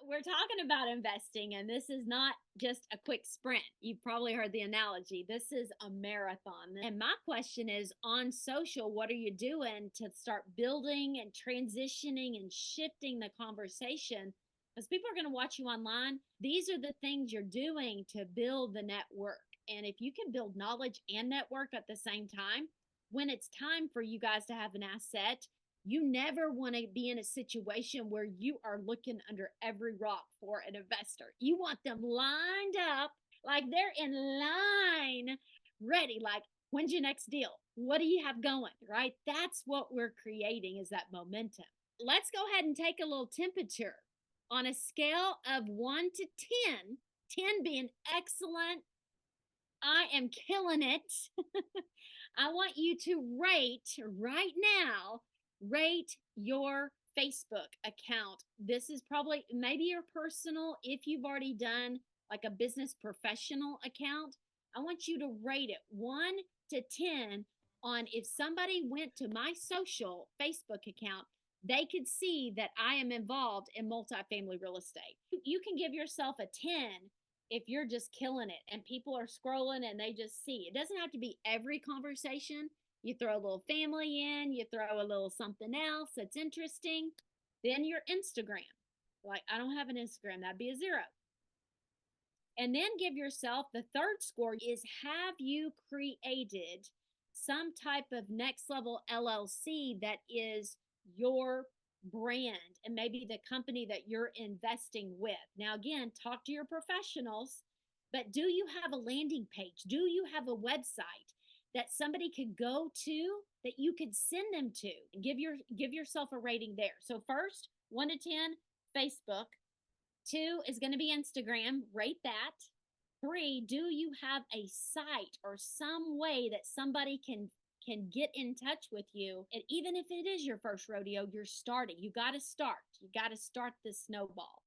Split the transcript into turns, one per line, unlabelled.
we're talking about investing, and this is not just a quick sprint. You've probably heard the analogy. This is a marathon. And my question is, on social, what are you doing to start building and transitioning and shifting the conversation? Because people are going to watch you online. These are the things you're doing to build the network. And if you can build knowledge and network at the same time, when it's time for you guys to have an asset, you never want to be in a situation where you are looking under every rock for an investor. You want them lined up, like they're in line, ready. Like, when's your next deal? What do you have going? Right? That's what we're creating, is that momentum. Let's go ahead and take a little temperature on a scale of 1 to 10, 10 being excellent. I am killing it. I want you to rate right now, rate your Facebook account. This is probably maybe your personal, if you've already done like a business professional account. I want you to rate it 1 to 10 on if somebody went to my social Facebook account, they could see that I am involved in multifamily real estate. You can give yourself a 10 if you're just killing it and people are scrolling and they just see. It doesn't have to be every conversation. You throw a little family in, you throw a little something else that's interesting. Then your Instagram. Like, I don't have an Instagram, that'd be a 0. And then give yourself the third score is, have you created some type of next level LLC that is your brand and maybe the company that you're investing with? Now, again, talk to your professionals, but do you have a landing page? Do you have a website that somebody could go to that you could send them to, and give yourself a rating there? So first, 1 to 10, Facebook. 2 is going to be Instagram. Rate that. 3, do you have a site or some way that somebody can get in touch with you? And even if it is your first rodeo, you're starting. You got to start. You got to start this snowball.